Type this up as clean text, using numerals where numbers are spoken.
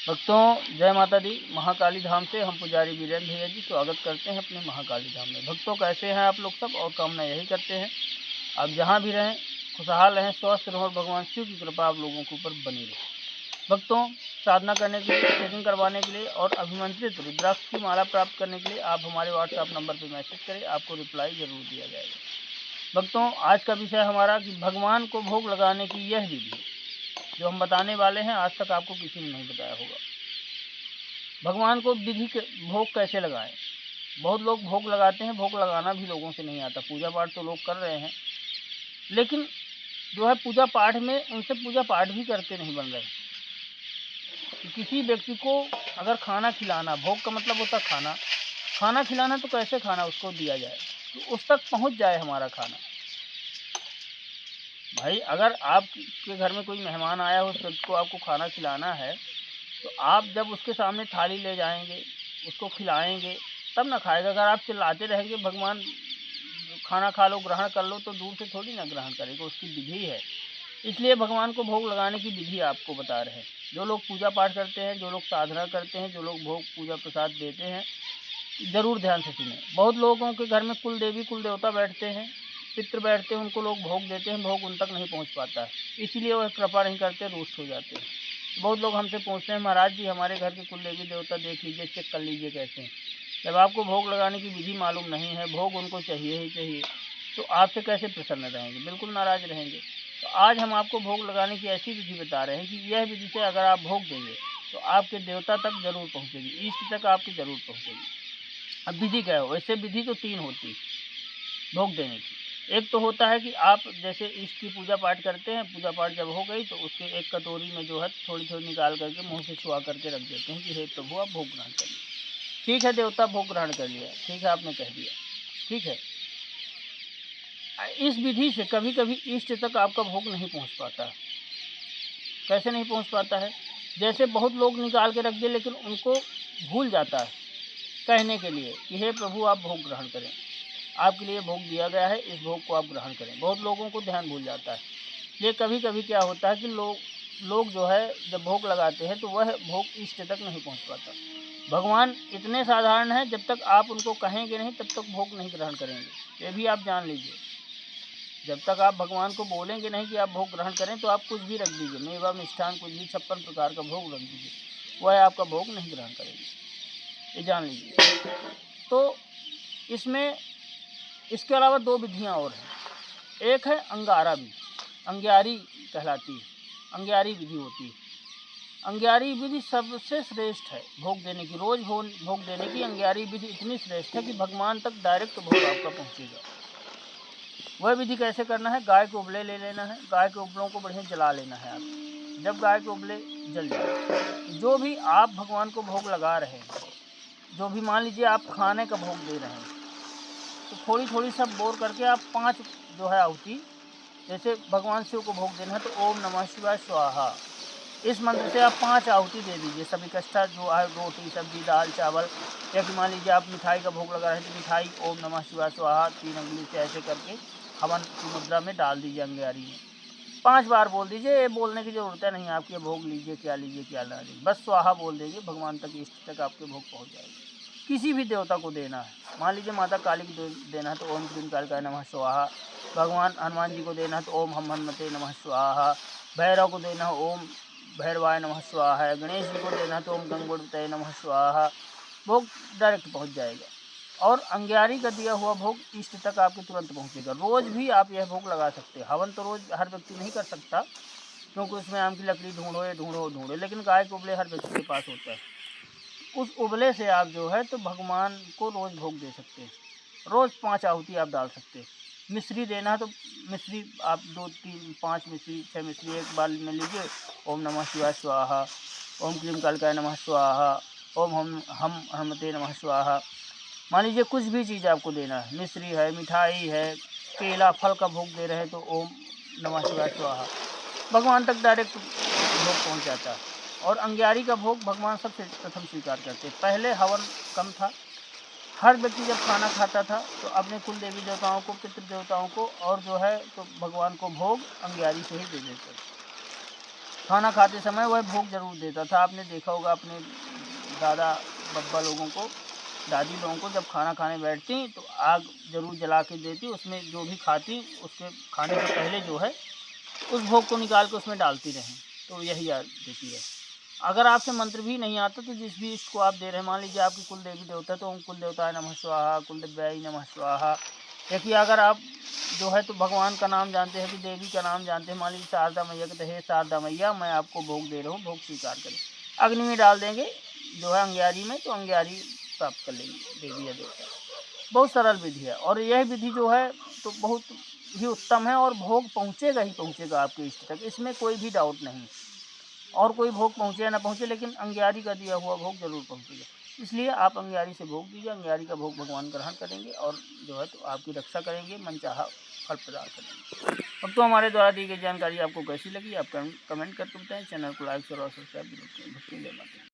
भक्तों जय माता दी। महाकाली धाम से हम पुजारी वीरेंद्र भैया जी स्वागत करते हैं अपने महाकाली धाम में। भक्तों कैसे हैं आप लोग सब, और कामना यही करते हैं आप जहां भी रहें खुशहाल रहें, स्वस्थ रहें और भगवान शिव की कृपा आप लोगों के ऊपर बनी रहे। भक्तों साधना करने के लिए, चेकिंग करवाने के लिए और अभिमंत्रित रुद्राक्ष की माला प्राप्त करने के लिए आप हमारे व्हाट्सएप नंबर पर मैसेज करें, आपको रिप्लाई जरूर दिया जाएगा। भक्तों आज का विषय हमारा कि भगवान को भोग लगाने की यह विधि जो हम बताने वाले हैं, आज तक आपको किसी ने नहीं बताया होगा। भगवान को विधि भोग कैसे लगाएं। बहुत लोग भोग लगाते हैं, भोग लगाना भी लोगों से नहीं आता। पूजा पाठ तो लोग कर रहे हैं, लेकिन जो है पूजा पाठ में उनसे पूजा पाठ भी करते नहीं बन रहे। किसी व्यक्ति को अगर खाना खिलाना, भोग का मतलब होता है खाना, खाना खिलाना, तो कैसे खाना उसको दिया जाए तो उस तक पहुंच जाए हमारा खाना। भाई अगर आपके घर में कोई मेहमान आया हो, उस व्यक्ति को आपको खाना खिलाना है, तो आप जब उसके सामने थाली ले जाएंगे, उसको खिलाएंगे, तब ना खाएगा। अगर आप चिल्लाते रहेंगे भगवान खाना खा लो, ग्रहण कर लो, तो दूर से थोड़ी ना ग्रहण करेगा। उसकी विधि है। इसलिए भगवान को भोग लगाने की विधि आपको बता रहे हैं। जो लोग पूजा पाठ करते हैं, जो लोग साधना करते हैं, जो लोग भोग पूजा प्रसाद देते हैं, ज़रूर ध्यान से सुनें। बहुत लोगों के घर में कुल देवी कुल देवता बैठते हैं, पितृ बैठते हैं, उनको लोग भोग देते हैं, भोग उन तक नहीं पहुंच पाता है, इसलिए वह कृपा नहीं करते, रुष्ट हो जाते हैं। बहुत लोग हमसे पूछते हैं, महाराज जी हमारे घर के कुल देवी देवता देख लीजिए, चेक कर लीजिए कैसे हैं। जब आपको भोग लगाने की विधि मालूम नहीं है, भोग उनको चाहिए ही चाहिए, तो आपसे कैसे प्रसन्न रहेंगे, बिल्कुल नाराज रहेंगे। तो आज हम आपको भोग लगाने की ऐसी विधि बता रहे हैं कि यह विधि से अगर आप भोग देंगे तो आपके देवता तक जरूर पहुँचेगी, इष्ट तक आपकी जरूर पहुँचेगी। अब विधि क्या है? वैसे विधि तो 3 होती है भोग देने की। एक तो होता है कि आप जैसे इष्ट की पूजा पाठ करते हैं, पूजा पाठ जब हो गई तो उसके एक कटोरी में जो है थोड़ी थोड़ी निकाल करके मुंह से छुआ करके रख देते हैं कि हे प्रभु आप भोग ग्रहण करिए। ठीक है, देवता भोग ग्रहण कर लिया, ठीक है, आपने कह दिया, ठीक है। इस विधि से कभी कभी इष्ट तक आपका भोग नहीं पहुंच पाता है। कैसे नहीं पहुंच पाता है? जैसे बहुत लोग निकाल के रख दिए, लेकिन उनको भूल जाता है कहने के लिए कि हे प्रभु आप भोग ग्रहण करें, आपके लिए भोग दिया गया है, इस भोग को आप ग्रहण करें। बहुत लोगों को ध्यान भूल जाता है। ये कभी कभी क्या होता है कि लोग जो है जब भोग लगाते हैं तो वह भोग इष्ट तक नहीं पहुंच पाता। भगवान इतने साधारण हैं, जब तक आप उनको कहेंगे नहीं तब तक भोग नहीं ग्रहण करेंगे। ये भी आप जान लीजिए। जब तक आप भगवान को बोलेंगे नहीं कि आप भोग ग्रहण करें, तो आप कुछ भी रख दीजिए, मेवा मिष्ठान कुछ भी 56 प्रकार का भोग रख दीजिए, वह आपका भोग नहीं ग्रहण करेगी, ये जान लीजिए। तो इसमें इसके अलावा 2 विधियाँ और हैं। एक है अंगारा विधि, अंग्यारी कहलाती है, अंग्यारी विधि होती है। अंग्यारी विधि सबसे श्रेष्ठ है भोग देने की। रोज़ भोग देने की अंग्यारी विधि इतनी श्रेष्ठ है कि भगवान तक डायरेक्ट भोग आपका पहुँचेगा। वह विधि कैसे करना है? गाय के उबले ले लेना है, गाय के उबलों को बढ़िया जला लेना है। आप जब गाय के उबले जल जाए, जो भी आप भगवान को भोग लगा रहे हैं, जो भी मान लीजिए आप खाने का भोग दे रहे हैं, तो थोड़ी थोड़ी सब बोर करके आप 5 जो है आहुति, जैसे भगवान शिव को भोग देना है तो ओम नमः शिवाय स्वाहा, इस मंत्र से आप 5 आहुति दे दीजिए। सब इकट्ठा जो है रोटी सब्जी दाल चावल, या कि मान लीजिए आप मिठाई का भोग लगा रहे हैं तो मिठाई ओम नमः शिवाय स्वाहा 3 अंगुली से ऐसे करके हवन की मुद्रा में डाल दीजिए, अंग्यारी में 5 बार बोल दीजिए। ये बोलने की ज़रूरत है नहीं आपकी, भोग लीजिए क्या ना लीजिए, बस स्वाहा बोल दीजिए, भगवान तक इष्ट तक आपके भोग पहुँच जाएगा। किसी भी देवता को देना है, मान लीजिए माता काली को देना है तो ओम क्लीम कालिकाय नमः स्वाहा, भगवान हनुमान जी को देना है तो ओम हम हनुमते नमः स्वाहा, भैरव को देना है ओम भैरवाय नमः स्वाहा, गणेश जी को देना है तो ओम गंगोड़ते नमः स्वाहा, भोग डायरेक्ट पहुंच जाएगा। और अंग्यारी का दिया हुआ भोग इष्ट तक आपके तुरंत पहुंचेगा। रोज़ भी आप यह भोग लगा सकते हैं। हवन तो रोज़ हर व्यक्ति नहीं कर सकता, क्योंकि उसमें आम की लकड़ी ढूंढो, लेकिन गाय के उबले हर व्यक्ति के पास होता है। उस उबले से आप जो है तो भगवान को रोज़ भोग दे सकते हैं। रोज़ 5 आहुति आप डाल सकते हैं। मिश्री देना है तो मिश्री आप 2 3 5 मिश्री 6 मिश्री एक बार में लीजिए। ओम नमः शिवाय स्वाहा, ओम क्लीम कालिकाय नमः स्वाहा, ओम हम हनुमते नमः स्वाहा। मान लीजिए कुछ भी चीज़ आपको देना है, मिश्री है, मिठाई है, केला फल का भोग दे रहे हैं तो ओम नमः शिवाय स्वाहा, भगवान तक डायरेक्ट भोग पहुँच जाता है। और अंग्यारी का भोग भगवान सबसे प्रथम स्वीकार करते हैं। पहले हवन कम था, हर व्यक्ति जब खाना खाता था तो अपने कुल देवी देवताओं को, पितृ देवताओं को और जो है तो भगवान को भोग अंग्यारी से ही दे देते थे। खाना खाते समय वह भोग ज़रूर देता था। आपने देखा होगा अपने दादा बब्बा लोगों को, दादी लोगों को, जब खाना खाने बैठती तो आग ज़रूर जला के देती, उसमें जो भी खाती उसके खाने से पहले जो है उस भोग को निकाल के उसमें डालती रहें, तो यही याद देती है। अगर आपसे मंत्र भी नहीं आता तो जिस भी इष्ट को आप दे रहे हैं, मान लीजिए आपकी कुल देवी देवता, तो ओम कुल देवताय नमः स्वाहा, कुल देव्याय नमः स्वाहा। देखिए अगर आप जो है तो भगवान का नाम जानते हैं कि देवी का नाम जानते हैं, मान लीजिए शारदा मैया कहते हैं, हे शारदा मैया मैं आपको भोग दे रहा हूँ, भोग स्वीकार करें। अग्नि में डाल देंगे जो है अंगियारी में, तो अंगियारी प्राप्त कर लेंगे देवी या देवता। बहुत सरल विधि है और यह विधि जो है तो बहुत ही उत्तम है, और भोग पहुँचेगा ही पहुँचेगा आपके इष्ट तक, इसमें कोई भी डाउट नहीं। और कोई भोग पहुँचे या ना पहुँचे, लेकिन अंगियारी का दिया हुआ भोग ज़रूर पहुँचेगा। इसलिए आप अंगियारी से भोग दीजिए, अंगियारी का भोग भगवान ग्रहण करेंगे और जो है तो आपकी रक्षा करेंगे, मनचाहा फल प्रदान करेंगे। अब तो हमारे द्वारा दी गई जानकारी आपको कैसी लगी, आप कमेंट करके बताएं। चैनल को लाइक शेयर और सब्सक्राइब जरूर करें। भक्ति जय माता दी।